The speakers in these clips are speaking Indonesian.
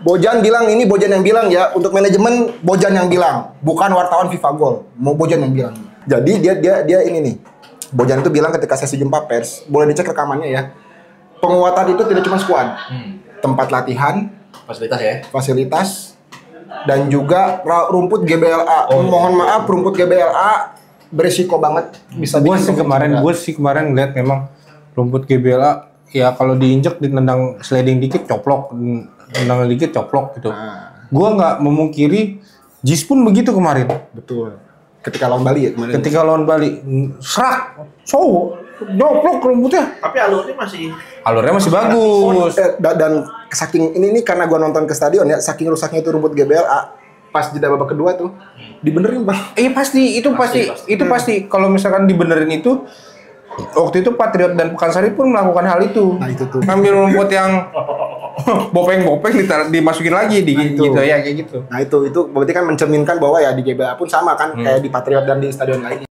Bojan bilang ini Bojan yang bilang ya, untuk manajemen Bojan yang bilang, bukan wartawan FIFA Gol. Mau Bojan yang bilang. Jadi dia ini nih. Bojan itu bilang ketika sesi jumpa pers, boleh dicek rekamannya ya. Penguatan itu tidak cuma squad. Tempat latihan, fasilitas ya. Fasilitas dan juga rumput GBLA. Mohon maaf, rumput GBLA berisiko banget bisa Gue sih kemarin ngeliat memang rumput GBLA ya kalau diinjek ditendang sliding dikit coplok, tendang dikit coplok gitu. Gue nggak memungkiri Jis pun begitu kemarin. Betul. Ketika lawan Bali ya kemarin. Ketika lawan Bali, serak, joplok rumputnya. Tapi alurnya masih bagus. Dan saking ini karena gua nonton ke stadion ya, saking rusaknya itu rumput GBLA pas jeda babak kedua tuh dibenerin bang. Iya pasti. Kalau misalkan dibenerin itu, waktu itu Patriot dan Pekansari pun melakukan hal itu. Nah itu tuh. Ngambil rumput yang bopeng-bopeng dimasukin lagi gitu ya kayak gitu. Nah itu berarti kan mencerminkan bahwa ya di GBLA pun sama kan kayak di Patriot dan di stadion lainnya.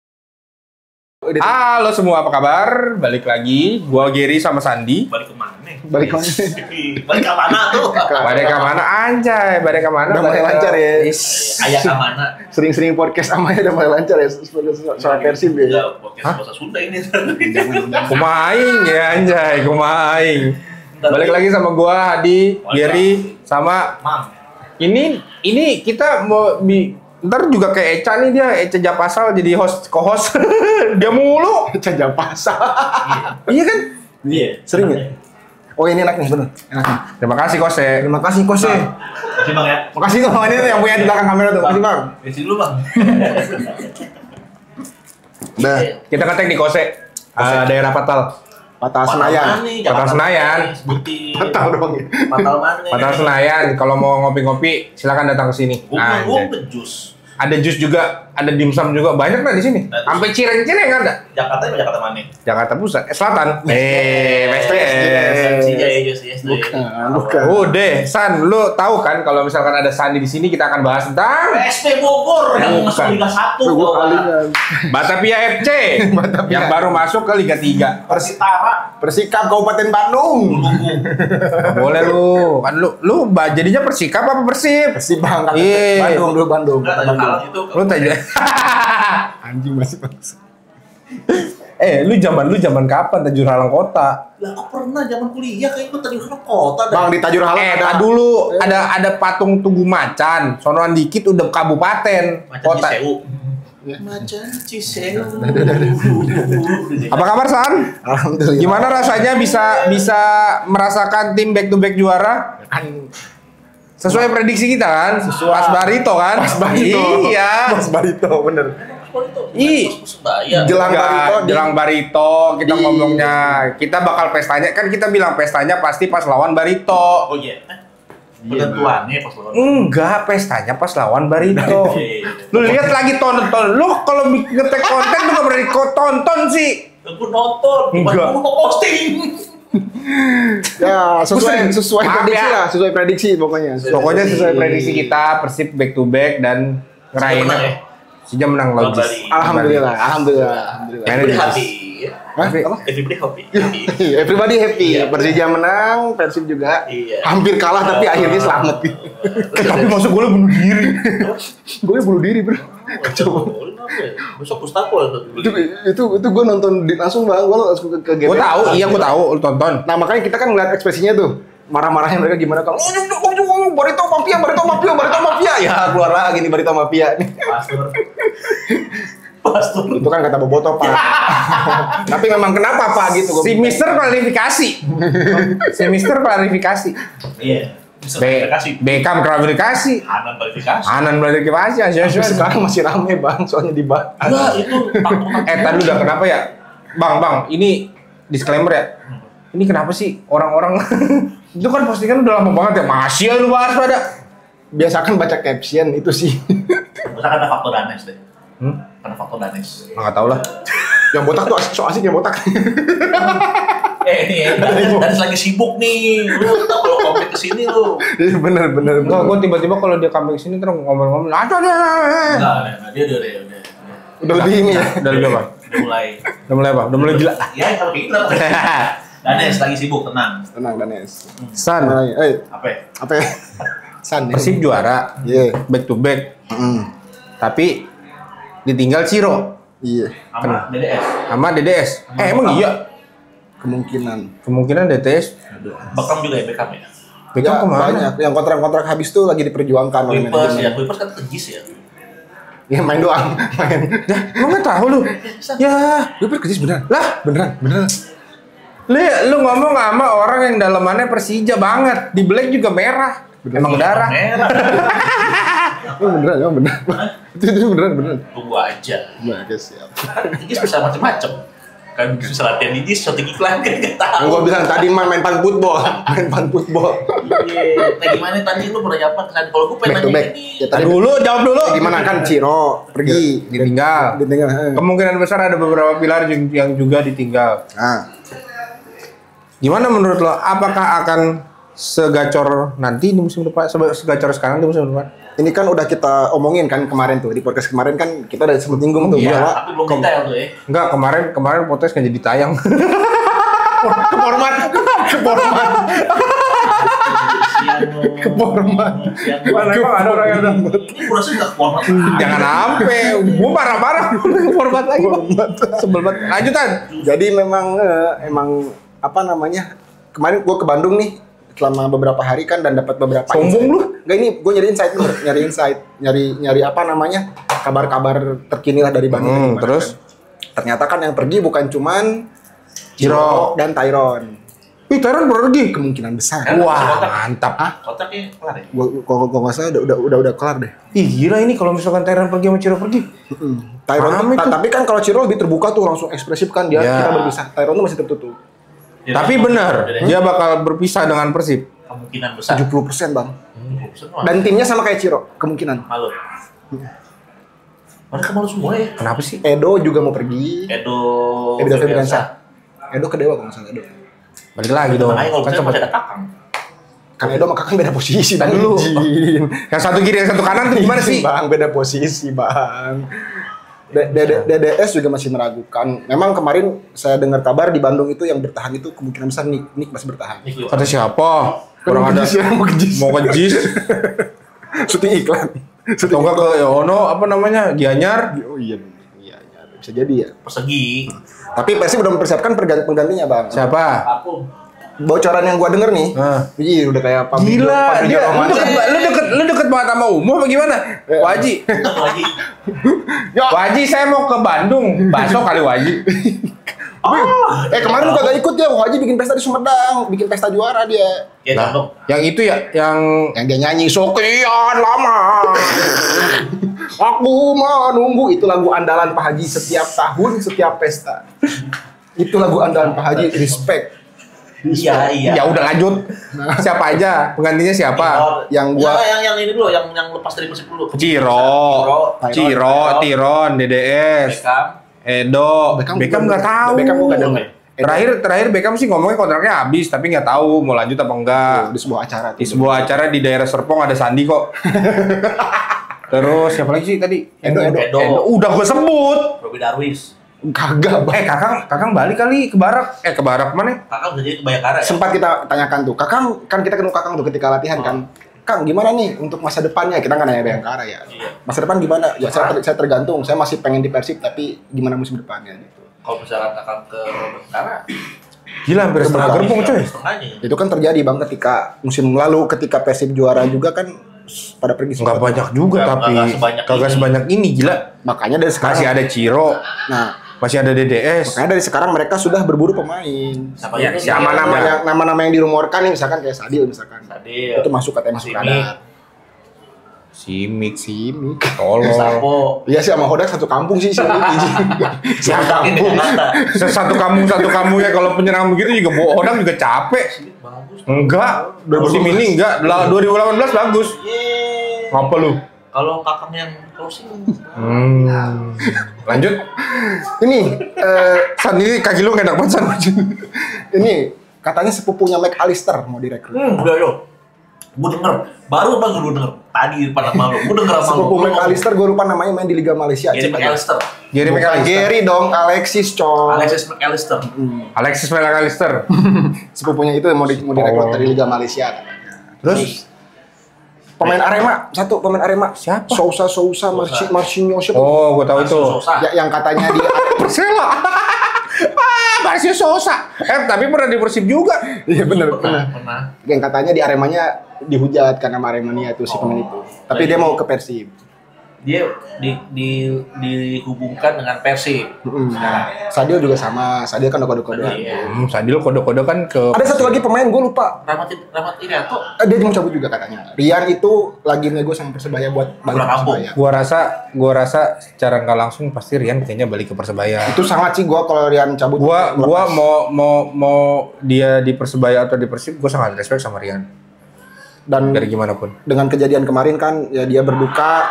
Halo semua, apa kabar? Balik lagi, gua Gary sama Sandi. Balik kemana? Balik kemana? Balik ke mana tuh? Balik ke mana anjay? Balik ke mana? Udah mulai lancar ya. Ayah ke mana? Sering-sering podcast sama ya udah mulai lancar ya soal Persib ya. Udah podcast bahasa Sunda ini. Kumaing ya anjay, kumaing. Balik lagi sama gua Hadi, Gary sama Mam. Ini kita mau ntar juga kayak Eca nih, dia Eca Japasal jadi co-host. Dia mulu. Eca Japasal. Iya kan? Iya. Sering ya? Oh ini enak nih bener. Enak nih. Terima kasih Kose. Terima kasih Kose. Makasih bang ya. Makasih tuh ini tuh yang punya di belakang kamera tuh. Makasih bang. Di sini dulu bang. Udah. Kita ngetek di Kose. Daerah Patal. Patal Senayan. Patal Senayan. Sebutin. Patal doang ya. Patal mana? Patal Senayan. Kalau mau ngopi-ngopi silakan datang ke sini. Gua jus. Ada jus juga, ada dimsum juga, banyak lah di sini. Sampai cireng-cireng ada. Jakarta mana? Jakarta Pusat, Selatan. PSTS. Iya, Bukan. Udah, San, lu tahu kan kalau misalkan ada Sandi di sini kita akan bahas tentang PSP Bogor yang masuk Liga 1. Batavia FC yang baru masuk ke Liga 3. Persikap Kabupaten Bandung. Boleh lu. Kan lu jadinya Persikap apa Persib? Persib bang. Iya. Bandung. Lu tanya. Anjing masih bangsa. Lu zaman kapan Tajur Halang Kota? Lah aku pernah zaman kuliah kayak ikut Tajur Halang Kota. Bang di Tajur Halang ada dulu ada patung Tugu Macan. Sonoan dikit udah kabupaten. Macan Kota. Ciseu. Macan Ciseu. Apa kabar San? Alhamdulillah. Gimana rasanya bisa merasakan tim back to back juara? Sesuai prediksi kita kan? Mas Barito kan? Mas Barito. Iya. Mas Barito bener. Jelang Barito kita ngomongnya. Kita bakal pestanya kan kita bilang pestanya pasti pas lawan Barito. Oh iya. Penentuannya pas lawan. Enggak, pestanya pas lawan Barito. Lu lihat lagi tonton. Lu kalau ngetek konten tuh enggak berani tonton sih. Aku nonton, enggak. Aku posting. Ya sesuai prediksi lah, sesuai prediksi pokoknya. Pokoknya sesuai prediksi kita Persib back to back dan ngerayain Persija menang logis. Alhamdulillah. Everybody happy. Everybody happy. Persija menang, Persib juga. Iya. Hampir kalah tapi akhirnya selamat. Tapi masuk golnya bunuh diri. Golnya bunuh diri, Bro. Coba. Besok Pustako itu gue nonton langsung bang, gue langsung ke game. Gue tahu, lu tonton. Nah makanya kita kan ngeliat ekspresinya tuh, marah-marahnya mereka gimana kalau Barito Mafia, ya keluar lagi nih Barito Mafia nih. Pastur. Itu kan kata Boboto Pak. Tapi memang kenapa Pak gitu? Si Mister klarifikasi. Iya. Beckham klarifikasi. Anan klarifikasi. Sekarang masih rame bang, soalnya dibahas. Enggak, itu Tadi udah kenapa ya? Bang, ini disclaimer ya. Ini kenapa sih orang-orang itu kan postingan udah lama banget ya, masih lu bahas pada. Biasakan baca caption itu sih. Misalkan ada faktor Danes deh. Karena faktor Danes. Nggak tahu lah. Yang botak tuh so asik yang botak. Danes lagi sibuk nih. Lu tau kalau komik kesini lu. Bener. Enggak, gue tiba-tiba kalau dia comeback sini terus ngomong-ngomong. Enggak, dia Udah lebih ini ya. Udah lebih apa? Udah mulai apa? Udah mulai gila. Ya, kalau gila. Danes lagi sibuk, tenang. Tenang Danes. San. Apa? San, ya. Persib juara. Iya. Back to back. Tapi ditinggal Ciro Iya. Sama DDS. sama DDS. Emang iya? Kemungkinan DDS. Beckham juga ya, Beckham ya. Beckham ya, kemana? banyak. Yang kontrak-kontrak habis tuh lagi diperjuangkan oleh Kuipers manajemen. ya, Kuipers kan kejis ya. Ya main doang, main. Lu nggak tahu lu? Ya, Gue kerjis beneran. lah, Beneran. lu ngomong sama orang yang dalamannya Persija banget. Di Black juga merah. Emang darah. Merah. Emang beneran. Itu beneran. Tunggu aja. Nah, siap. Kejis bisa macam-macam. Kan bisa latihan di JIS, syuting iklan kan nggak tahu. Gue bilang tadi main pan football. Iya. Nah gimana tadi lu pernah apa? Kalau gue pengen Back to nanya back. ini. Ya, tadi Dulu, jawab dulu. gimana kan Ciro pergi Ditinggal. ditinggal. Kemungkinan besar ada beberapa pilar yang juga ditinggal. Nah, Gimana menurut lo? Apakah akan segacor nanti di musim depan? Segacor sekarang di musim depan? ini kan udah kita omongin kan kemarin tuh di podcast kemarin kan kita udah sempat nyinggung tuh Iya. bahwa Tapi belum detail tuh ya. Enggak, kemarin podcast nggak jadi tayang. keformat. Keformat. Mana emang ada orang yang udah Ini kurasa nggak format. jangan sampai gua marah-marah format lagi. Sebel banget. Lanjutan. Jadi emang apa namanya? Kemarin gua ke Bandung nih selama beberapa hari kan dan dapat beberapa Sombong lu. Enggak ini gue nyari insight, nyari apa namanya? Kabar-kabar terkini lah dari Bandung. Gimana Terus? kan. Ternyata kan yang pergi bukan cuman Ciro dan Tyron. Ih, Tyron pergi. Kemungkinan besar. Wah, mantap. Kotaknya kelar ya? Kalau nggak salah udah kelar deh. Ih, gila ini kalau misalkan Tyron pergi sama Ciro pergi. Tyron Rame tuh. tapi kan kalau Ciro lebih terbuka tuh langsung ekspresif kan dia Ya. kita berpisah. Tyron tuh masih tertutup. Ya, Tapi ya, benar, ya, dia bakal berpisah dengan Persib. kemungkinan besar. 70% bang. 70% mah. Dan timnya sama kayak Ciro kemungkinan. Malu. Mereka malu semua ya. Kenapa sih? Edo juga mau pergi. Edo Febriansyah. Edo ke Dewa kalau nggak salah Edo. Balik lagi dong. Makanya kalau Kan misalnya sempat masih ada Kakang. Kan Edo sama Kakang beda posisi Tadi bang. dulu. Izin. Yang satu kiri, yang satu kanan tuh gimana sih? Bang beda posisi bang. DDS juga masih meragukan. Memang kemarin saya dengar kabar di Bandung itu yang bertahan itu kemungkinan besar Nick masih bertahan. Kata siapa? Kurang ada. Mau kejis. Mau ke JIS. Syuting iklan. Atau enggak ke Yono, apa namanya? Gianyar. Oh iya, bisa jadi ya. Persegi. Tapi Persib udah mempersiapkan penggantinya bang. Siapa? Aku. Bocoran yang gua denger nih, iya udah kayak Gila, dia Romansa. lu deket banget sama Umo apa gimana? Waji. Satu lagi. Waji saya mau ke Bandung. Bakso kali Waji. Kemarin lu kagak ikut ya, Waji bikin pesta di Sumedang, bikin pesta juara dia. Ya Nah, dong. yang itu ya, yang Yang dia nyanyi sekian lama. Aku menunggu itu lagu andalan Pak Haji setiap tahun, setiap pesta. Itu lagu andalan Pak Haji, respect. Iya. ya udah lanjut. Siapa aja? Penggantinya siapa? Yang gua- yang ini dulu, yang lepas dari Persib dulu. Ciro, Tyron. Tiron, DDS, Beckham. Edo, Beckham nggak tahu. Beckham gua nggak denger. Terakhir Beckham sih ngomongnya kontraknya habis, tapi nggak tahu mau lanjut apa enggak. Di sebuah acara. Di sebuah acara di daerah Serpong ada Sandi kok. Terus siapa lagi sih tadi? Edo. Udah gue sebut. Robi Darwis. Kagak, Bang. Kakang balik kali ke Barak. Ke Barak mana? Kakak udah jadi ke Bayangkara ya? Sempat kita tanyakan tuh, Kakang, kan kita ketemu Kakang tuh ketika latihan kan. Kang, gimana nih untuk masa depannya? Kita nggak nanya Bayangkara ya. Iya. Masa depan gimana? Ya saya tergantung. Saya masih pengen di Persib, tapi gimana musim depannya gitu. Kalau misalnya Kakak ke Bayangkara, Gila hampir setengah gerbong coy. setengahnya. Itu kan terjadi Bang ketika musim lalu ketika Persib juara juga kan pada pergi Enggak semua. banyak juga Nggak- tapi nggak kagak sebanyak ini gila. Makanya dari sekarang Masih ada Ciro, Nah, masih ada DDS. makanya dari sekarang mereka sudah berburu pemain. Siapa Ya, itu? siapa Nama-nama yang dirumorkan nih misalkan kayak Sadil misalkan. Sadil. Itu masuk katanya masuk Simic. radar. Simik, Simic. tolol. Sapo. Iya sih sama Hodak satu kampung sih Simic. Satu kampung. Satu kamu ya kalau penyerang begitu juga orang juga capek. Bagus. Enggak, musim ini enggak. 2018 bagus. Yeay. Apa lu? Kalau Kakang yang closing, Lanjut. Ini San ini kaki lu enak banget San. ini katanya sepupunya McAllister mau direkrut. udah yo. Gue denger, baru bang gue denger. Tadi pada malu, gue denger sama Sepupu lu. McAllister gue lupa namanya main di Liga Malaysia. Gary Cek aja. McAllister. Gary Bukan McAllister. Gary dong, Alexis Chong. Alexis McAllister. Alexis McAllister. Sepupunya itu mau direkrut dari Liga Malaysia katanya. Terus Pemain Arema, satu pemain Arema. Siapa? Sousa, Marcinho siapa? Oh, gue tahu itu. Sosa. Ya, yang katanya di Persela. Marcio Sosa. Tapi pernah di Persib juga. Iya benar. Pernah. Yang katanya di Aremanya dihujat karena Aremania itu si pemain itu. Tapi dia mau ke Persib. Dia dihubungkan dengan Persib. Sadio juga sama. Sadio kan kode-kodean. Iya. Sadil kode-kode kan ke. Ada satu lagi pemain gue lupa. Rahmat Irianto. Dia mau cabut juga katanya. Rian itu lagi nego sama Persebaya buat balik Pulang ke kampung. Persebaya. Gua rasa secara nggak langsung pasti Rian kayaknya balik ke Persebaya. Itu sangat sih gua kalau Rian cabut. Gua mau dia di Persebaya atau di Persib, gua sangat respect sama Rian. Dan Dari gimana pun. dengan kejadian kemarin kan ya dia berduka,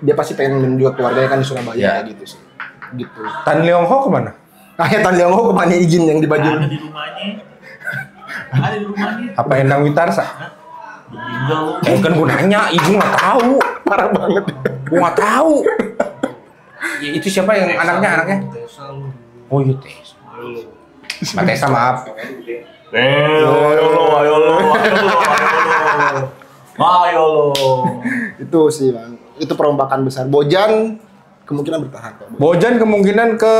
dia pasti pengen menunjuk keluarganya kan di Surabaya Ya. kayak gitu sih. Gitu. Tan Leong Ho kemana? Nah, ya Tan Leong Ho kemana izin yang di baju? Ada di rumahnya. Ada di rumahnya. Apa Endang Witarsa? Meninggal. Kan gua nanya, ibu nggak tahu. Parah banget. Gua nggak tahu. Ya, itu siapa yang anaknya? Oh iya Tessa. Mbak Tessa maaf. Ayo lo. Itu sih Bang. Itu perombakan besar. Bojan kemungkinan bertahan kok. Bojan kemungkinan ke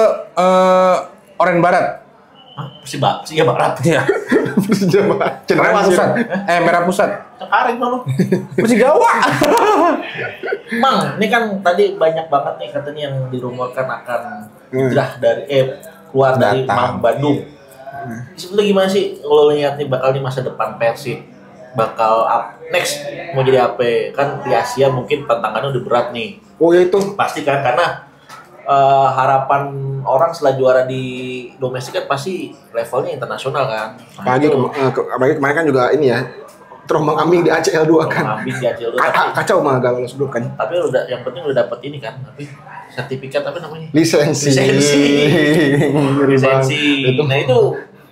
Oren Barat. Persija Barat. Iya. Merah Pusat. Merah Pusat. Cekaring lo. Persigawa. Mang, ini kan tadi banyak banget nih katanya yang dirumorkan akan hijrah dari keluar dari Datang. Bandung. Sebetulnya gimana sih kalau lihat nih bakal di masa depan Persib bakal next mau jadi apa? Kan di Asia mungkin tantangannya udah berat nih. Oh ya itu. Pasti kan karena harapan orang setelah juara di domestik kan pasti levelnya internasional kan. Apalagi kemarin kan juga ini ya. Terombang ambing di ACL 2 kan. Ambing di ACL 2 Kacau mah gak lolos grup kan. tapi udah yang penting udah dapet ini kan, tapi sertifikat apa namanya? Lisensi. Ngeri banget. Itu. Nah itu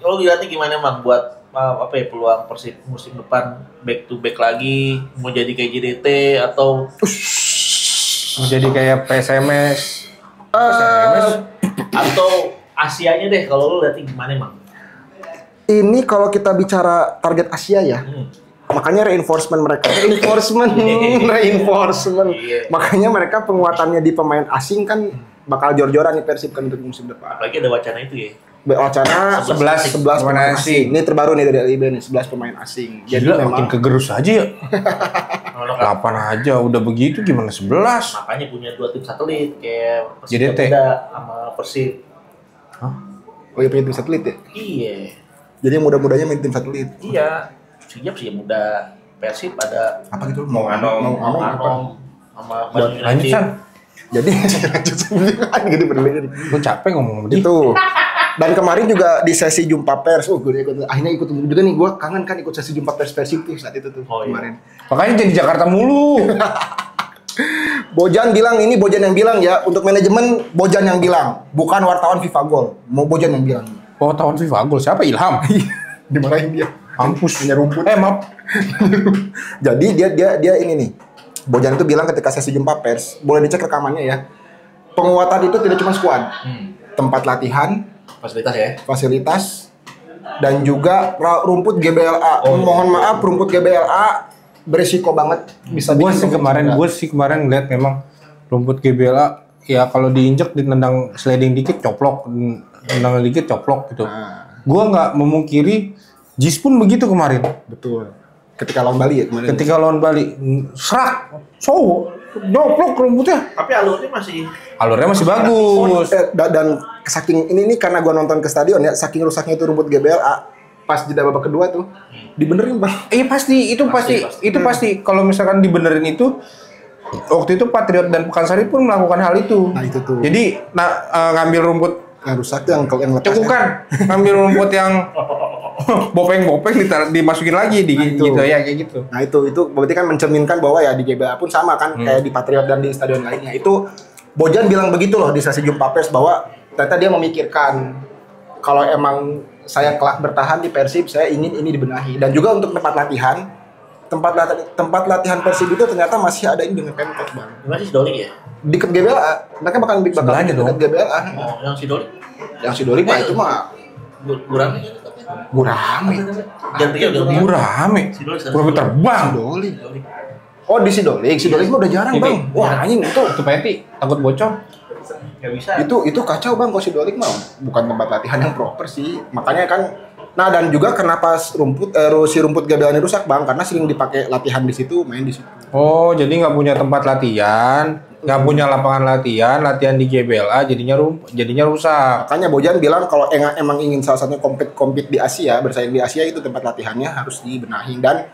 lo lihatnya gimana Mang buat peluang Persib musim depan back to back lagi, mau jadi kayak JDT atau Jadi kayak PSMS. atau Asianya deh, kalau lo lihatnya gimana Mang? Ini kalau kita bicara target Asia ya. Makanya reinforcement mereka. Reinforcement. Iya. Makanya mereka penguatannya di pemain asing kan bakal jor-joran nih Persib kan untuk musim depan. Apalagi ada wacana itu ya. Wacana 11 pemain asing. Ini terbaru nih dari LIB nih, 11 pemain asing. Jadi makin kegerus aja ya. Kalau kan 8 aja udah begitu gimana 11? makanya punya 2 tim satelit kayak Persib JDT. Garuda sama Persib. Oh iya punya tim satelit ya? Iya. Jadi mudah-mudahnya main tim satelit. Iya. Siap sih muda Persib ada Apa gitu? Mau Anom. sama Lanjut San. Jadi lanjut kan gede berlian. Gue capek ngomong sama dia. Itu. Dan kemarin juga di sesi jumpa pers, akhirnya ikut juga nih, gue kangen kan ikut sesi jumpa pers Persib tuh saat itu tuh kemarin. Makanya jadi Jakarta mulu. Bojan bilang, ini Bojan yang bilang ya, untuk manajemen Bojan yang bilang, bukan wartawan FIFA Gol, mau Bojan yang bilang. Oh tahun FIFA Gol siapa Ilham? Dimarahin dia. Mampus. Punya rumput. Maaf. Jadi dia ini nih, Bojan itu bilang ketika sesi jumpa pers, boleh dicek rekamannya ya. Penguatan itu tidak cuma skuad, tempat latihan, fasilitas, dan juga rumput GBLA. Mohon maaf, rumput GBLA berisiko banget bisa. Gue sih kemarin ngeliat memang rumput GBLA ya kalau diinjek ditendang sliding dikit coplok, tendang dikit coplok gitu. Gue nggak memungkiri Jis pun begitu kemarin. Betul. Ketika lawan Bali ya kemarin. Ketika lawan Bali, serak, joplok rumputnya. Tapi alurnya masih bagus. Dan saking ini karena gua nonton ke stadion ya, saking rusaknya itu rumput GBLA pas jeda babak kedua tuh dibenerin Bang. Iya pasti. Kalau misalkan dibenerin itu, waktu itu Patriot dan Pekansari pun melakukan hal itu. Nah itu tuh. Jadi ngambil rumput yang rusak tuh yang lepas. cekukan, ngambil rumput yang bopeng-bopeng dimasukin lagi gitu ya kayak gitu. Nah itu berarti kan mencerminkan bahwa ya di GBLA pun sama kan kayak di Patriot dan di stadion lainnya. Itu Bojan bilang begitu loh di sesi jumpa pers bahwa ternyata dia memikirkan kalau emang saya kelak bertahan di Persib, saya ingin ini dibenahi. Dan juga untuk tempat latihan Persib itu ternyata masih ada ini dengan Pemkot Bang. Gimana sih Sidoli ya? Dekat GBLA, mereka bakal Sebelahnya dong. dekat GBLA. Oh, yang Sidoli? Yang Sidoli mah itu mah Gurame kan? Gurame. Gantinya udah Gurame terbang. Sidoli. Oh di Sidolik mah udah jarang Ini, bang. Wah anjing itu Peti takut bocor. Nggak bisa. itu kacau bang. Kalau Sidolik mah bukan tempat latihan yang proper sih. Makanya kan. Nah dan juga kenapa si rumput gabelannya rusak bang? Karena sering dipakai latihan di situ, main di situ. Oh, jadi nggak punya tempat latihan, nggak punya lapangan latihan di GBLA jadinya rusak. Makanya Bojan bilang kalau emang ingin salah satunya kompet di Asia, bersaing di Asia itu tempat latihannya harus dibenahi. Dan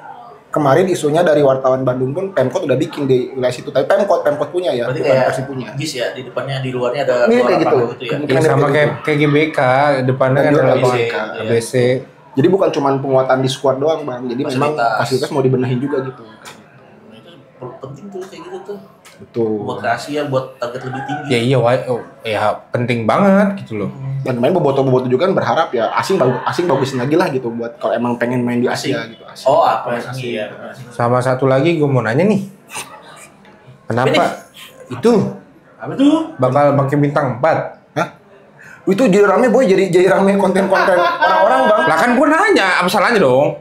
kemarin isunya dari wartawan Bandung pun Pemkot udah bikin di wilayah situ. Tapi Pemkot punya ya, Berarti bukan kayak Persib punya. JIS ya, di depannya, di luarnya ada Ini luar kayak gitu. lapangan ya. Kemungkinan Sama kayak kayak GBK, depannya Dan kan juga ada ABC, lapangan ya. ABC. Jadi bukan cuma penguatan di squad doang bang. Jadi memang Fasilitas. fasilitas mau dibenahin juga gitu. Nah, itu penting tuh kayak gitu tuh. Betul. Buat ke Asia, buat target lebih tinggi. Ya iya, ya penting banget gitu loh. Dan main boboto juga kan berharap ya asing bagusin lagi lah gitu buat kalau emang pengen main di Asia gitu. Asing. Oh, apa Pemain sih ya? Asing. Sama satu lagi gue mau nanya nih, kenapa itu Apa tuh? bakal pakai bintang 4? Hah? Itu jadi rame boy, jadi rame konten-konten orang-orang bang. Lah kan gue nanya, apa salahnya dong?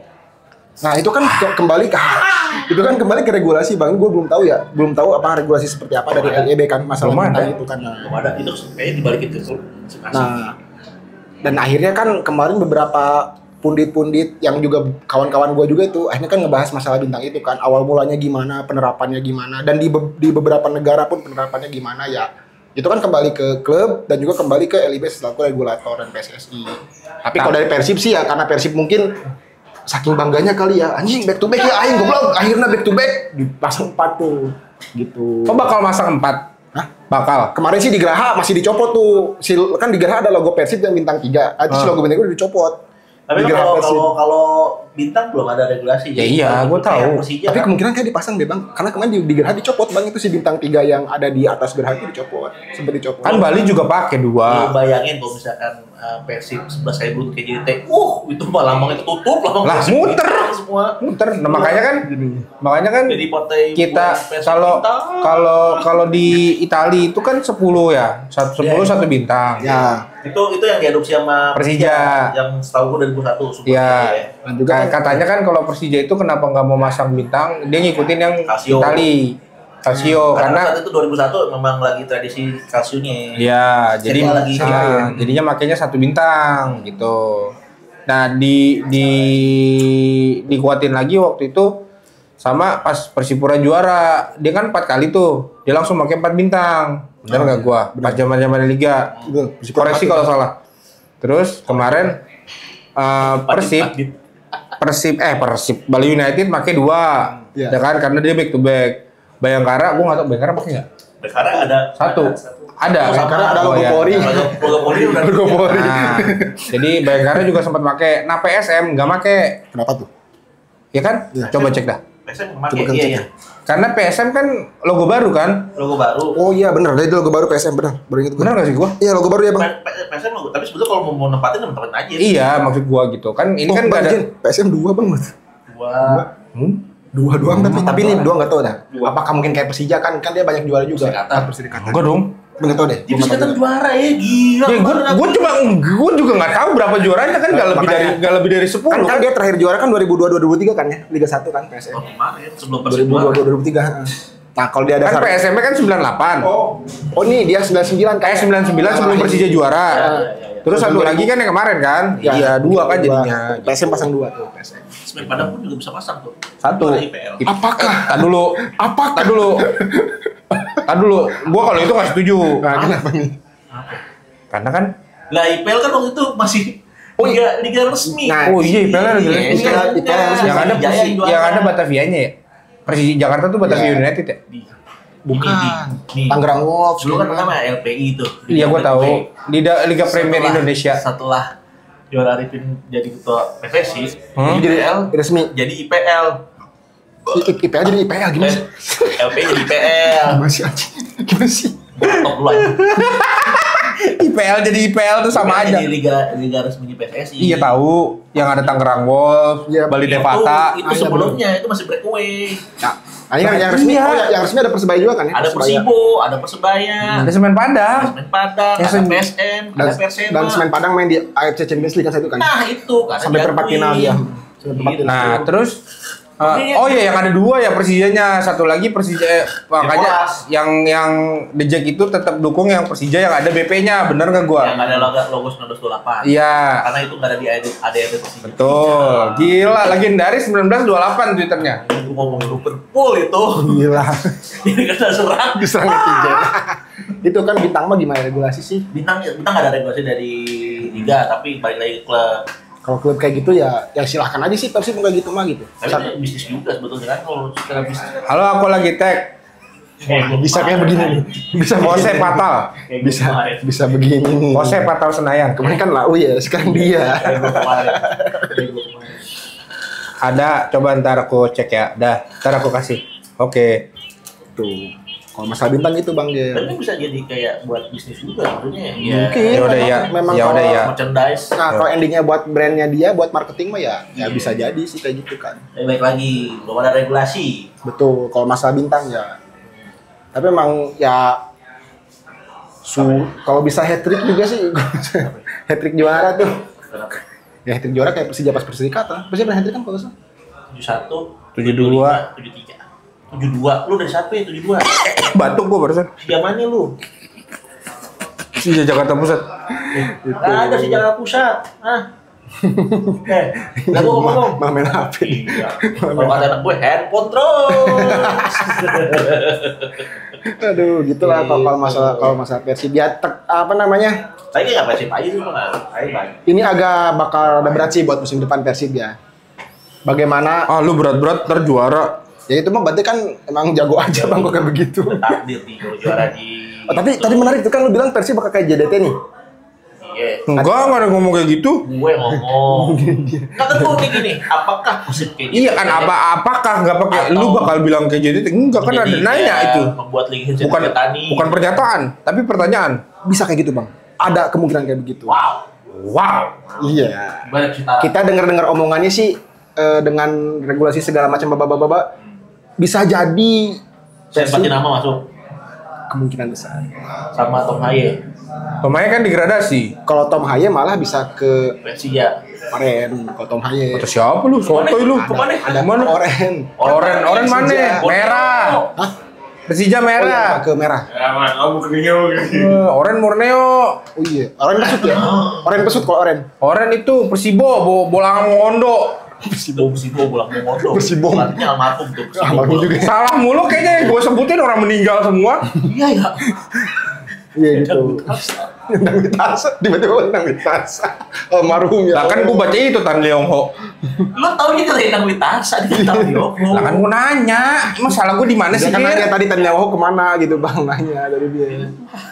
Nah itu kan kembali ke regulasi bang. Gue belum tahu apa regulasi seperti apa dari LEB kan masalah Belum ada. itu kan. Belum ada. Itu kayaknya dibalikin tuh. Nah dan akhirnya kan kemarin beberapa pundit-pundit yang juga kawan-kawan gue juga itu akhirnya kan ngebahas masalah bintang itu kan, awal mulanya gimana, penerapannya gimana, dan di beberapa negara pun penerapannya gimana ya. Itu kan kembali ke klub dan juga kembali ke LIB selaku regulator dan PSSI. Tapi kalau dari Persib sih ya karena Persib mungkin saking bangganya kali ya, anjing back to back ya aing goblok, akhirnya back to back dipasang 4 tuh gitu. Oh bakal masang 4? Hah? Bakal. Kemarin sih di Geraha masih dicopot tuh. Kan di Geraha ada logo Persib yang bintang 3. Itu si logo bintang itu dicopot. Tapi Di kan Geraha Persib. kalau bintang belum ada regulasi. Ya Jadi iya, kalau gua kayak tahu. Persija Tapi kan, kemungkinan kayak dipasang deh bang. Karena kemarin di Geraha dicopot bang, itu si bintang 3 yang ada di atas Geraha itu dicopot. Sempat dicopot. Kan Bali juga pakai lu 2. bayangin kalau misalkan Persib 11.000 kayak JDT, itu mah lambangnya ketutup, lambang Lah, Persib muter. bintang semua. Muter. Nah, makanya kan Jadi partai kita Persib kalau bintang. kalau di Itali itu kan 10 ya. 10 satu bintang. Ya. Itu yang diadopsi sama Persija. yang setahu gue 2001 Super Iya. ya. Dan juga Katanya kan kalau Persija itu kenapa nggak mau masang bintang, dia ngikutin yang Calcio. Itali. Calcio Karena karena saat itu 2001 memang lagi tradisi Calcio-nya. ya jadi Serie A lagi. jadinya makanya 1 bintang gitu. Nah, dikuatin lagi waktu itu sama pas Persipura juara, dia kan 4 kali tuh. Dia langsung pakai 4 bintang. Benar nggak gua? Pas zaman-zaman Liga. Betul. Persipura Koreksi kalau salah. Terus kemarin Persib Bali United pakai 2. Iya. Ya kan karena dia back to back. Bayangkara gua nggak tahu Bayangkara pakai nggak? Sekarang ada 1. Ada. Bayangkara ada logo Oh, ya. Polri. Logo Polri udah Logo Polri. Nah, jadi Bayangkara juga sempat pakai. Nah, PSM nggak pakai. Kenapa tuh? Ya kan? Iya. Coba cek dah. PSM Coba memakai kan iya cek ya. ya. Karena PSM kan logo baru kan? Logo baru. Oh iya benar, dari logo baru PSM benar. Baru ingat gue. Benar nggak sih gua? Iya logo baru ya bang. PSM logo, tapi sebetulnya kalau mau nempatin aja. Iya, maksud gua gitu. Kan ini kan nggak ada. PSM 2 bang. Dua. Hmm? 2 doang tapi ini 2 nggak tahu dah. Dua. Apakah mungkin kayak Persija kan dia banyak juara juga. Perserikatan. Perserikatan. Enggak dong. Nggak tahu deh. Di Perserikatan juara ya, gila. Ya, gua juga nggak tahu berapa juaranya kan nggak lebih dari 10 Kan kan. dia terakhir juara kan 2002 2003 kan ya, Liga 1 kan PSM. Oh, kemarin sebelum Persib juara. 2002 2003. Nah, kalau dia ada Kan PSM kan 98. Oh nih dia 99 Kayak 99 sebelum Persija juara. Terus satu lagi kan yang kemarin kan? Iya, 2 kan jadinya. PSM pasang 2 tuh PSM. Semen Padang pun juga bisa pasang tuh. 1. Juara IPL. Apakah? Tar dulu. Tar dulu. Gua kalau itu nggak setuju. Nah, kenapa nih? Apa? Karena kan Lah IPL kan waktu itu masih liga resmi. Nah, oh iya, IPL ada Iya, resmi kan? IPL resmi. yang ada Persija yang juara. yang ada Batavianya ya. Persija Jakarta tuh Batavia Iya. United ya. Bukan. Nih. Tangerang Wolves. Dulu kan namanya LPI itu. Iya gua tahu. Liga Premier Indonesia. Setelah juara Arifin jadi ketua PSSI, Hmm? jadi IPL Resmi. jadi IPL. IPL jadi IPL gimana sih? LPI jadi IPL. Gimana sih anjing? Gimana sih? Top dulu aja. IPL jadi IPL tuh sama aja. Jadi liga resmi di PSSI. Iya tahu. Yang ada Tangerang Wolves, Iya, Bali Itu Devata. itu sebelumnya itu masih breakaway. Nah, ini yang resmi. Iya. Oh, yang resmi ada Persebaya juga kan ya? Ada Persebaya. Persibo, ada Persebaya, Ada Semen Padang. ada Semen Padang, Ya, ada Sen- PSM, Dan, ada Persema. dan Semen Padang main di AFC Champions League kan satu kan? Nah itu karena Sampai perempat final dia. Sampai perempat final. Nah, terus Oh iya, yang ada 2 ya Persijanya, satu lagi Persija makanya yang The Jack itu tetap dukung yang Persija yang ada BP-nya, bener nggak gua? Yang ada logo 1928. Iya. Karena itu nggak ada di ADRT Persija. Betul, gila legendaris 1928 Twitternya. Itu ngomong Liverpool itu. Gila. Ini kena serang. Diserang netizen. Itu kan bintang mah gimana regulasi sih? Bintang nggak ada regulasi dari liga, tapi balik lagi ke klub. Kalau klub kayak gitu ya silahkan aja sih Persib kayak gitu mah gitu. Tapi itu bisnis juga sebetulnya kan kalau secara bisnis. Halo, aku lagi tag. Bisa kayak begini nih. Bisa Pose begini. fatal. Bisa begini nih. Pose fatal Senayan. Kemarin kan Lau ya, sekarang dia. Ada, coba ntar aku cek ya. Dah, ntar aku kasih. Oke. Tuh. Kalau masalah bintang gitu Bang Gel. Tapi bisa jadi kayak buat bisnis juga maksudnya ya. Mungkin. Ya udah ya. Memang Ya kalau udah ya. Merchandise. Nah, kalau endingnya buat brandnya dia, buat marketing mah ya bisa jadi sih kayak gitu kan. Tapi baik lagi, belum ada regulasi. Betul. Kalau masalah bintang ya. Tapi emang ya kalau bisa hat trick juga sih. Hat trick juara tuh. Kenapa? Ya hat trick juara kayak Persija pas Perserikatan. Persija pernah hat trick kan kalau nggak salah. 71, 72. 73. 72. Lu dari siapa ya 72? Batuk gua barusan. Sejak mana lu? Persija Jakarta Pusat. Nggak ada sih Jakarta Pusat. Lah gua ngomong. Main HP. Iya. Kalau kata anak gue handphone terus. Aduh, gitulah kalau masalah Persib ya apa namanya? Tapi kayak nggak Persib aja sih nggak. Ini agak bakal ada berat sih buat musim depan Persib ya. Bagaimana? Lu berat-berat ntar juara. Ya itu mah berarti kan emang jago aja Bang kok kayak begitu. Takdir nih kalau juara di. Oh, tapi tadi menarik tuh kan lu bilang Persib bakal kayak JDT nih. Iya. Enggak ada ngomong kayak gitu. Gue ngomong. Kata gue kayak gini, apakah Persib kayak Iya kan apakah nggak pakai lu bakal bilang kayak jadi enggak kan ada nanya itu. Membuat liga Bukan pernyataan, tapi pertanyaan. Bisa kayak gitu Bang. Ada kemungkinan kayak begitu. Wow. Iya. Banyak cerita. Kita dengar omongannya sih dengan regulasi segala macam baba bisa jadi Saya nama masuk kemungkinan besar. sama Tom Haye. Pemain kan degradasi. Kalau Tom Haye malah bisa ke Persija. Oren. Kalau Tom Haye Atau siapa lu? Sotoy lu. Kemana? ada Mana? Oren. Oren mana? Persija. Merah. Hah? Persija Oh, iya, merah. ke merah. Oren Borneo. Oh iya, Oren pesut ya? Oren pesut kalau Oren. Oren itu Persibo, bolang Mondo. Persibo bolang Mondo. Persibo. Artinya almarhum tuh. Persibo Almarhum bolang. juga. Salah mulu kayaknya yang gue sebutin orang meninggal semua. Iya ya. Iya gitu. Nendang di tas, tiba-tiba nendang di tas. Almarhum ya. Lah kan gue baca itu Tan Leong Ho. Lu taunya kalau yang Witasa di Tampil. Lah kan gue nanya, masalah gue di mana sih? Dia kan nanya Gir? tadi tanya kemana gitu Bang, nanya dari dia.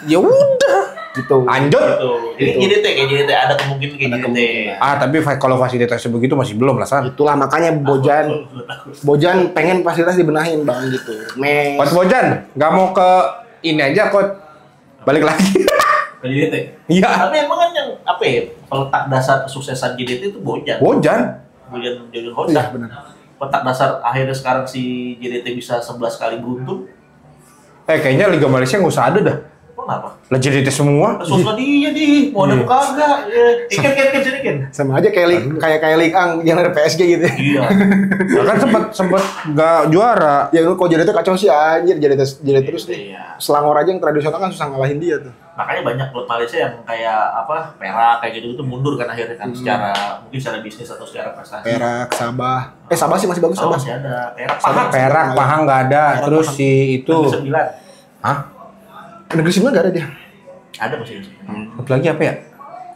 Ya udah. Gitu. Lanjut. Jadi JDT kayak JDT ada kemungkinan kayak JDT. Tapi kalau fasilitasnya begitu masih belum lah San. Itulah makanya Bojan pengen fasilitas dibenahin Bang gitu. Coach Bojan, nggak mau ke ini aja Coach. Balik lagi. Ke JDT. Iya. Tapi emang kan yang apa ya? Peletak dasar kesuksesan JDT itu Bojan. Bojan. Bojan Iya Honda. benar. Petak dasar akhirnya sekarang si JDT bisa 11 kali beruntun. Kayaknya Liga Malaysia nggak usah ada dah. Kenapa? Lah JDT semua. Sosok dia di, mau ada kagak? Ikan sini kan. Sama aja kayak Ling Ang yang ada PSG gitu. Iya. Nah, kan sempet nggak juara. Ya lu kalau jadi itu kacau sih anjir jadi terus nih. Iya. Selangor aja yang tradisional kan susah ngalahin dia tuh. Makanya banyak klub Malaysia yang kayak apa Perak kayak gitu mundur kan akhirnya kan secara mungkin secara bisnis atau secara prestasi. Perak, Sabah. Sabah sih masih bagus Oh, Sabah. masih ada. Perak Sama Pahang. Perak, Pahang nggak ada. Perak, Terus Pahang. si itu. Negeri 9. Hah? Negeri Sembilan nggak ada dia. Ada masih. Satu lagi apa ya?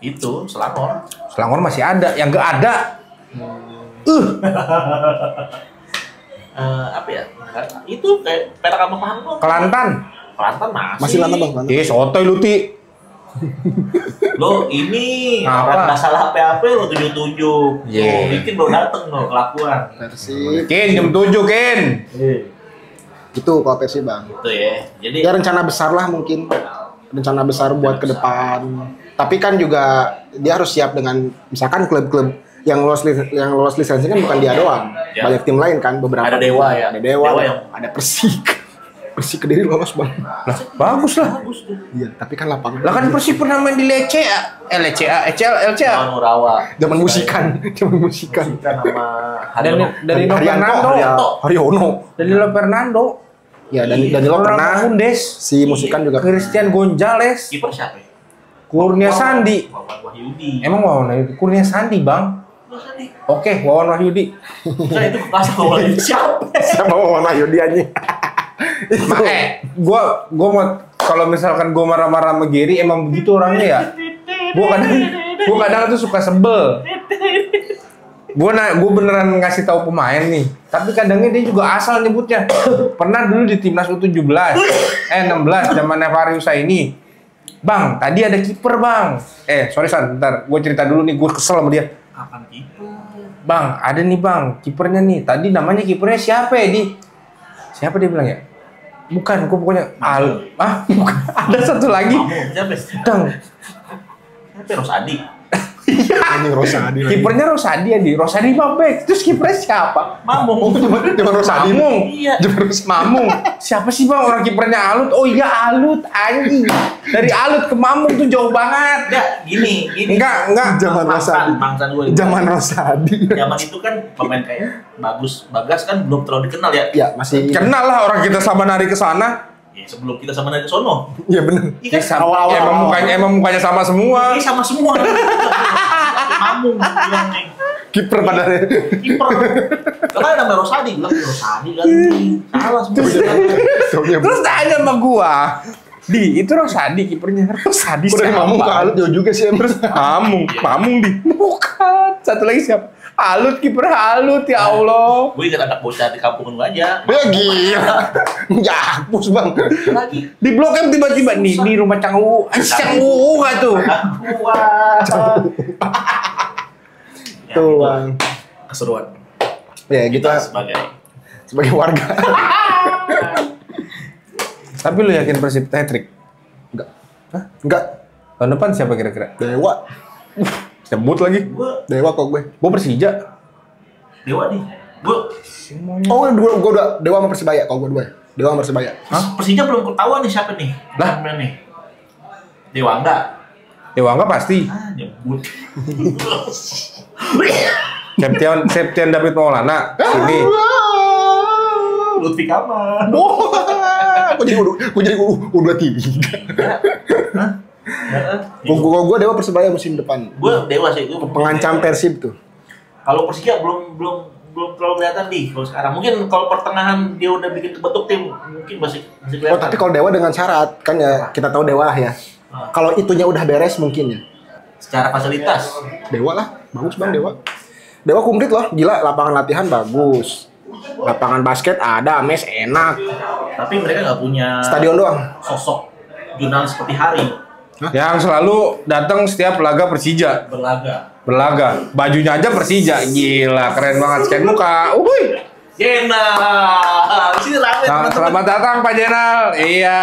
Itu Selangor. Selangor masih ada. Yang nggak ada. Apa ya? Itu kayak Perak sama Pahang tuh. Kelantan. Kelantan masih. Masih lama Bang. Kelantan. Sotoy lu Ti. Lo ini Apa? orang nggak salah apa lo 77. Yeah. Bikin belum dateng lo kelakuan. Persib. Kin, jam 7 Kin. Itu kalau Persib Bang. Itu ya. Jadi Ya rencana besar lah mungkin. Rencana besar buat ke depan. Tapi kan juga dia harus siap dengan misalkan klub-klub yang lolos lisensi kan bukan dia doang. Ya. Banyak tim lain kan beberapa. Ada Dewa ya. Ada Dewa, Dewa yang- ada Persik. Persik Kediri lolos bang. Lah, bagus lah. Bagus tuh. Iya, tapi kan lapangan. Lah kan Persib pernah main di LCA, LCA. Lawan Urawa. Zaman musikan. Kan sama Danilo Fernando. Haryono. Danilo Fernando. Ya, Danilo pernah. Mendes. Si musikan juga. Christian Gonzalez. Kiper siapa ya? Kurnia Sandi. Wawan Wahyudi. Emang Wawan Wahyudi? Kurnia Sandi bang. Sandi. Oke, Wawan Wahyudi. Kan itu kelas Wawan Wahyudi siapa? Siapa Wawan Wahyudi anjing? Gua mau kalau misalkan gua marah-marah sama Giri emang begitu orangnya ya. Gua kadang tuh suka sebel. Gua beneran ngasih tahu pemain nih, tapi kadangnya dia juga asal nyebutnya. Pernah dulu di timnas U17, 16 zaman Nevarius ini. Bang, tadi ada kiper bang. Sorry San, bentar. Gue cerita dulu nih, gue kesel sama dia. Kapan kiper? Bang, ada nih bang, kipernya nih. Tadi namanya kipernya siapa ya di? Siapa dia bilang ya? Bukan, gue pokoknya bukan. Ada satu lagi. Siapa? Dang. Siapa Rosadi? Anjing Rosadi. Kipernya Rosadi mah back. Terus kipernya siapa? Mamung. Cuma Rosadi. Mamung. Iya. Mamung. Siapa sih bang orang kipernya Alut? Oh iya Alut anjing. Dari Alut ke Mamung tuh jauh banget. Enggak, gini. Enggak. Zaman Rosadi. Bangsan gue. Zaman Rosadi. Zaman itu kan pemain kayak Bagas kan belum terlalu dikenal ya. Ya, masih Kenal lah orang kita sama nari ke sana. Ya, sebelum kita sama dari sono. Iya benar. Iya kan? Awal-awal. Emang mukanya sama semua. Ini sama semua. Mamung bilang nih. Kiper padahal. Kiper. Kalau ada nama Rosadi bilang Rosadi kan. Salah semua. Terus tanya sama gua, Di, itu Rosadi kipernya. Rosadi Udah siapa? Mamung ke Alut jauh juga sih emang. Mamung di. Bukan. Satu lagi siapa? Alut, kiper Alut ya Allah. Gue ingat anak bocah di kampung gue aja. Ya gila. Ya, hapus bang. Lagi. Di Blok M tiba-tiba nih di rumah Cang Uu. Cang Uu enggak tuh? Tuh bang. Keseruan. Ya gitu Kita lah. Sebagai warga. Tapi lu yakin Persib hat-trick? Enggak. Hah? Enggak. Tahun depan siapa kira-kira? Dewa. Sebut lagi. Dewa kok gue. Gua Persija. Dewa nih. Gue Oh, gue udah Dewa sama Persibaya kalau gue dua. Dewa sama Persibaya. Persija belum ketahuan nih siapa nih. Lah? Mana nih? Dewa enggak? Dewa enggak pasti. Nyebut. Septian David Maulana. Ini. Lutfi Kamal. Wah, gue jadi U23. Gue Dewa Persibaya musim depan. Gue Dewa sih. Gua Pengancam Persib tuh. Kalau Persija belum terlalu kelihatan nih kalau sekarang. Mungkin kalau pertengahan dia udah bikin kebentuk tim, mungkin masih kelihatan. Oh, tapi kalau Dewa dengan syarat kan ya kita tahu Dewa lah ya. Kalau itunya udah beres mungkin ya. Secara fasilitas. Dewa lah, bagus bang Dewa. Dewa komplit loh, gila lapangan latihan bagus. Lapangan basket ada, mes enak. Tapi mereka nggak punya Stadion doang. sosok jurnalis seperti Hari Yang selalu datang setiap laga Persija. berlaga. Bajunya aja Persija. Gila, keren banget. Scan muka. Jenal, sini rame teman-teman. Selamat datang Pak Jenal. Iya.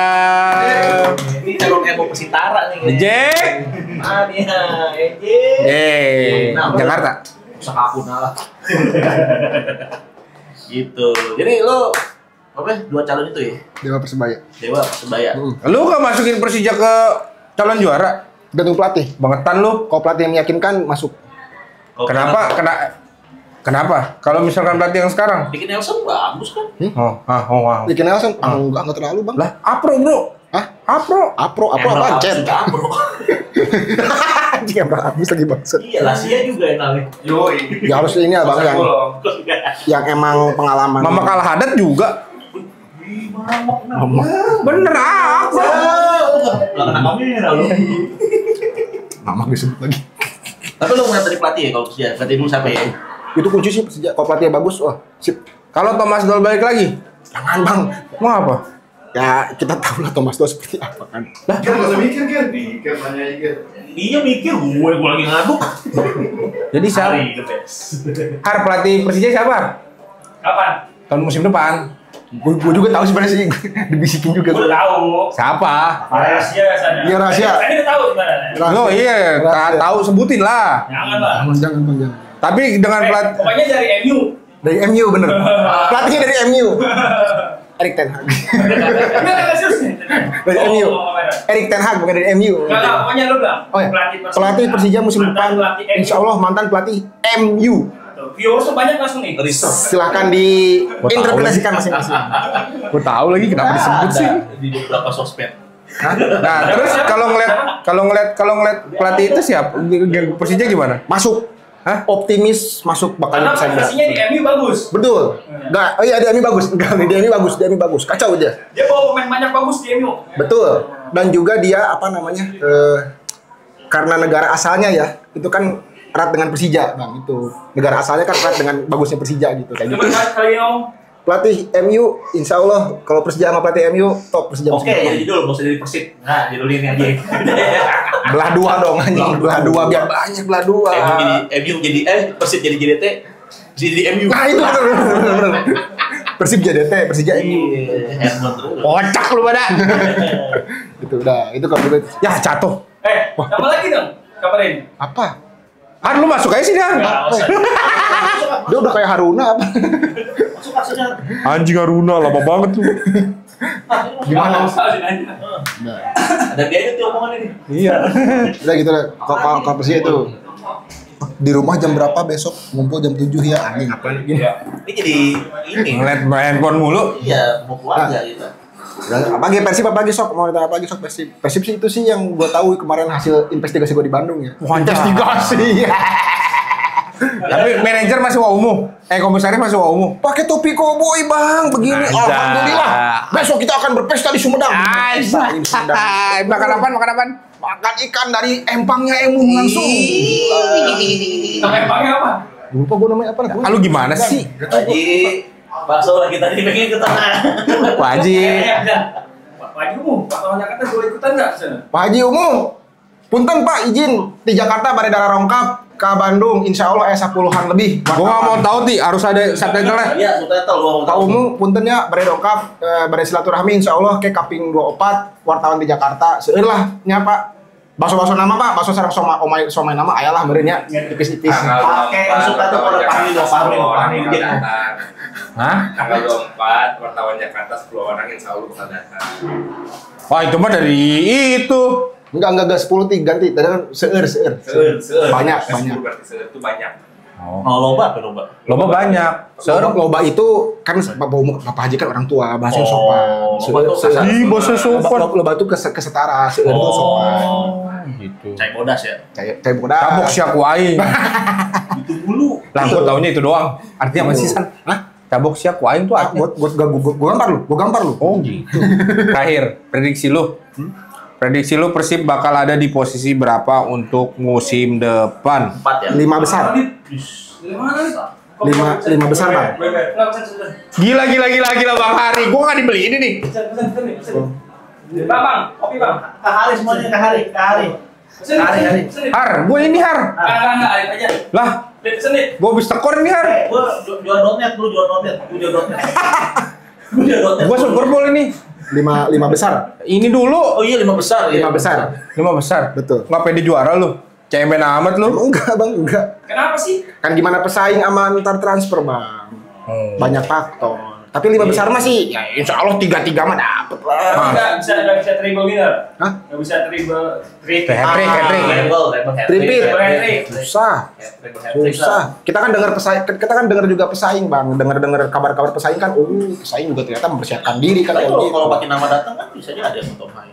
Ini calon emo Persitara nih. Jack. Mania, Jakarta. Usah kaku lah. Gitu. Jadi lo apa? Dua calon itu ya? Dewa Persibaya. Dewa Persebaya. Lu gak masukin Persija ke calon juara? Gantung pelatih. Bangetan lu. Kalau pelatih yang meyakinkan masuk. Kenapa? Kalau misalkan pelatih yang sekarang? Bikin Nelson bagus kan? Wow. Bikin Nelson, enggak terlalu bang. Lah, Apro bro. Hah? Apro. Apro apaan? Cen. Bro. Anjing yang habis lagi bangsa. Iya lah, Sia juga enaknya. Yoi. Ya harus ini abang yang emang pengalaman. Mama kalah hadat juga. Mama. Bener apa? Gak kena kamera lu. Mama disebut lagi. Tapi lu ngeliat dari pelatih ya kalau Persija? Pelatih dulu siapa ya? Itu kunci sih Persija. Kalau pelatihnya bagus, wah sip. Kalau Thomas Doll balik lagi? Jangan bang. Mau apa? Ya kita tahu lah Thomas Doll seperti apa kan. Lah, Kan gak usah mikir kan? Mikir nanya aja. Iya mikir gue lagi ngaduk. jadi siapa? Hari the best. Har pelatih Persija siapa? Kapan? Tahun musim depan. Gue juga tahu sebenarnya sih. Dibisikin juga. Gue udah tahu. Siapa? Rahasia sana. Iya, rahasia. Tadi udah tahu sebenarnya. Oh iya, tahu sebutin lah. Jangan lah. Jangan bang, jangan. Tapi dengan pelatih Pokoknya dari MU. Dari MU bener. Pelatihnya dari MU. Erik Ten Hag. Enggak serius nih. Dari MU. Erik Ten Hag bukan dari MU. Enggak, pokoknya lu bilang. Oh ya. Pelatih Persija musim depan. Insya Allah mantan pelatih MU. Viewers tuh banyak langsung nih. Silahkan diinterpretasikan masing-masing. Gue tahu lagi kenapa disebut sih. Di beberapa sosmed. Nah, terus kalau ngeliat pelatih itu siapa? Persija gimana? Masuk. Hah? Optimis masuk bakal Karena bisa. prestasinya di MU bagus. Betul. Enggak, oh iya di MU bagus. Enggak, di MU bagus, di MU bagus. Kacau dia. Dia bawa pemain banyak bagus di MU. Betul. Dan juga dia apa namanya? Karena negara asalnya ya, itu kan erat dengan Persija, Bang. Itu. Negara asalnya kan erat dengan bagusnya Persija gitu kayak gitu. Coba kali Om. Pelatih MU, insya Allah kalau Persija sama pelatih MU top Persija. Oke, jadi judul nggak usah jadi Persib. Nah, judulin aja. Belah dua dong anjing, belah dua biar banyak belah dua. MU jadi Persib jadi JDT, Persib jadi MU. Nah itu bener. Persib JDT, Persija MU. Handphone terus. Kocak lu pada. Itu udah, itu kalau gitu. Ya jatuh. Apa lagi dong? Kabarin. Apa? Har lu masuk aja sini Har. Enggak usah. Dia udah kayak Haruna apa? Masuk maksudnya. Anjing Haruna lama banget tuh. Gimana? Ada dia aja tuh omongan ini. Iya. Udah gitu lah. Kalau Persija itu di rumah jam berapa besok? Ngumpul jam 7 ya. Anjing ngapain gini? Ini jadi ini. Ngeliat handphone mulu. Iya, mau keluarga gitu. Pagi Persib apa pagi sok? Mau ditanya pagi sok Persib. Persib sih itu sih yang gua tahu kemarin hasil investigasi gua di Bandung ya. Investigasi. Tapi manajer masih Waumu. Komisaris masih Waumu. Pakai topi koboi bang, begini. Aida. Alhamdulillah. Besok kita akan berpesta di Sumedang. Ini Sumedang. Makan apaan? Makan ikan dari empangnya Emun langsung. Pakai apa? Lupa gua namanya apa? Lu gimana sih? Haji, bakso lagi tadi pengen ke tengah. Pak Haji. Pak Haji Umum, Pak Tolong Jakarta boleh ikutan nggak sana? Pak Haji Umum. Punten Pak izin di Jakarta Baredara Rongkap ke Bandung insya Allah 10-an lebih. Gua nggak mau tahu ti harus ada subtitle-nya. Iya, subtitle gua mau Pak tahu. Umum puntennya Bare Rongkap Bare silaturahmi insya Allah ke kaping 24 wartawan di Jakarta seueur lah nya Pak. Baso-baso nama Pak, baso sareng somai nama aya lah meureun nya tipis-tipis. Pakai subtitle pada pahami gitu. Hah? Tanggal 24, wartawan Jakarta 10 orang insya Allah bakal datang. Wah itu mah dari itu. Enggak 10 ganti. Tadi kan seueur. Banyak. Itu banyak. Oh, loba apa loba? Loba banyak. Loba itu kan Bapak Haji kan orang tua, bahasa sopan. Ih, bahasa sopan. Loba itu kesetara, seueur itu sopan. Gitu. Cai bodas ya. Kayak bodas. Tabok siak aing. Itu dulu. Lah gua taunya itu doang. Artinya apa sih San? Hah? Tabok siak aing tuh artinya. Gua gampar lu. Oh gitu. Terakhir, prediksi lu. Prediksi lu Persib bakal ada di posisi berapa untuk musim depan? 4 ya. 5 besar. 5 besar Bang. Gila Bang Hari. Gua nggak dibeli ini nih. Bang, kopi Bang. Kak Hari semuanya Kak Hari. Hari. Har, gua ini Har. Enggak, aja. Lah, Pesen nih. gua habis tekor ini Har. Gua jual dotnet dulu, jual dotnet. Gua Super Bowl ini. 5 besar. Ini dulu. Oh iya 5 besar ya. 5 besar. 5 besar. Betul. Nggak pede juara lu. Cemen amat lu. Enggak Bang, enggak. Kenapa sih? Kan gimana pesaing sama antar transfer Bang. Banyak faktor. Tapi 5 besar mah sih, ya insya Allah 3-3 mah dapet lah. Enggak bisa triple winner. Hah? Enggak bisa triple Hat-trick. Treble. Susah. Kita kan dengar juga pesaing Bang. Dengar kabar-kabar pesaing kan, pesaing juga ternyata mempersiapkan diri kan. Tapi kayak gitu. kalau pakai nama datang kan bisa aja ada yang nonton main.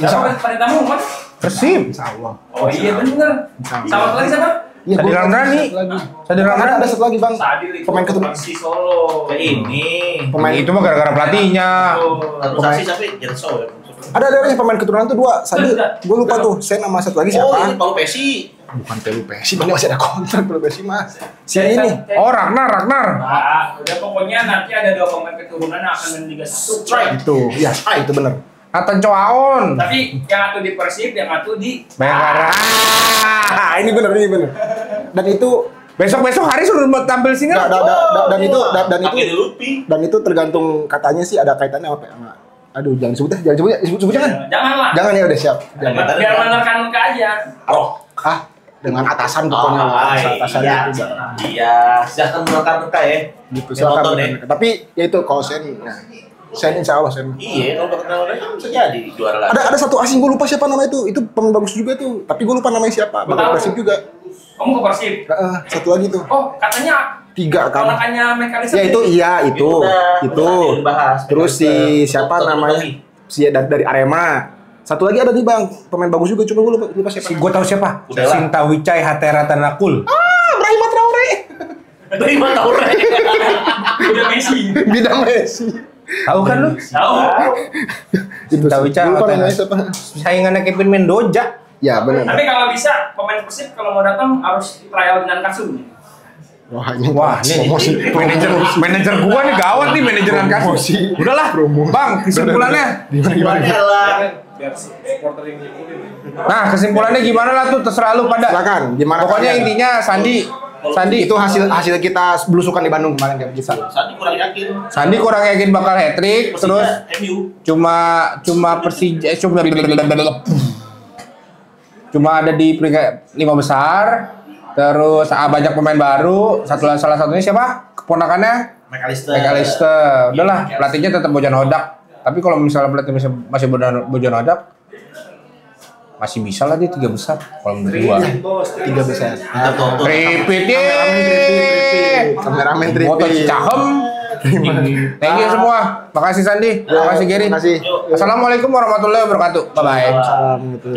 Siapa pada tamu kan? Persib. Insya Allah. Oh iya benar. Sama lagi siapa? Iya, Sadil Ramdhani. Sadil Ramdhani ada satu lagi Bang. Sadil Pemain keturunan. si Solo. Kayak ini. Pemain Itu mah gara-gara pelatihnya. Naturalisasi tapi Jerso ya. ada pemain keturunan tuh 2. Sadil, gue lupa tuh. Sen sama satu lagi Oh siapa? ini Palu Pesi. Bukan Pelu Pesi, Bang. Masih ada kontrak Pelu Pesi Mas. Si ini. Oh, Ragnar. Nah, udah pokoknya nanti ada 2 pemain keturunan yang akan main Liga 1. Strike. Itu. Ya, itu bener. Nathan Coaon. Tapi yang satu di Persib, yang satu di Bayangkara. Ini bener. Dan itu Besok hari suruh tampil sini. dan Pakai di Lupi. itu tergantung katanya sih ada kaitannya sama aduh jangan sebut jangan. Jangan lah. Jangan ya udah siap. Jangan. Biar menerkan muka aja. Oh. dengan atasan pokoknya atasannya iya. itu. Iya, silahkan menerka ya. Gitu Yang nonton ya. Tapi ya itu kalau Sen insya Allah Sen. Iya, kalau kenal kan bisa jadi juara lagi. Ada satu asing gue lupa siapa nama itu pemain bagus juga tuh. Tapi gue lupa namanya siapa. Bakal Persib juga. Kamu ke Persib? Satu lagi tuh. Oh, katanya 3 kan. ponakannya Mekanis. Ya itu itu. Udah dibahas. Terus si siapa namanya? Si dari Arema. Satu lagi ada nih Bang, pemain bagus juga. Coba gue lupa siapa. Gue tahu siapa. Udah lah. Sinta Wicai Hatera Tanakul. Brahima Traore. Terima tahu Rey. Udah Messi. Bidang Messi. Tahu kan lu? Tahu. Sinta Wicai Lupa Hatera. namanya siapa. Saingannya Kevin Mendoza. Ya benar. Tapi kalau bisa pemain Persib kalau mau datang harus trial dengan Kasum. Wah ini Promosi. Manajer gua nih gawat nih manajeran kasus. Udahlah, Bang, kesimpulannya. Gimana lah? Biar supporter yang ngikutin. Nah, kesimpulannya gimana lah tuh terserah lu pada. Silakan, gimana Pokoknya kalian? intinya Sandi Itu hasil kita belusukan di Bandung kemarin kayak gitu. Sandi kurang yakin. Sandi kurang yakin bakal hat-trick, Persija, terus MU. cuma Persija cuma ada di peringkat 5 besar. Terus banyak pemain baru. Salah satunya siapa? Keponakannya McAllister. Udahlah, pelatihnya tetap Bojan Hodak. Tapi kalau misalnya pelatih masih Bojan Hodak, masih bisa lah dia 3 besar. Kalau menurut gua. 3 besar. Repeat Kameramen Moto tripit. Cicahem. Thank you semua. Makasih Sandi. Makasih Gary. Makasih. Assalamualaikum warahmatullahi wabarakatuh. Bye bye. Salam gitu.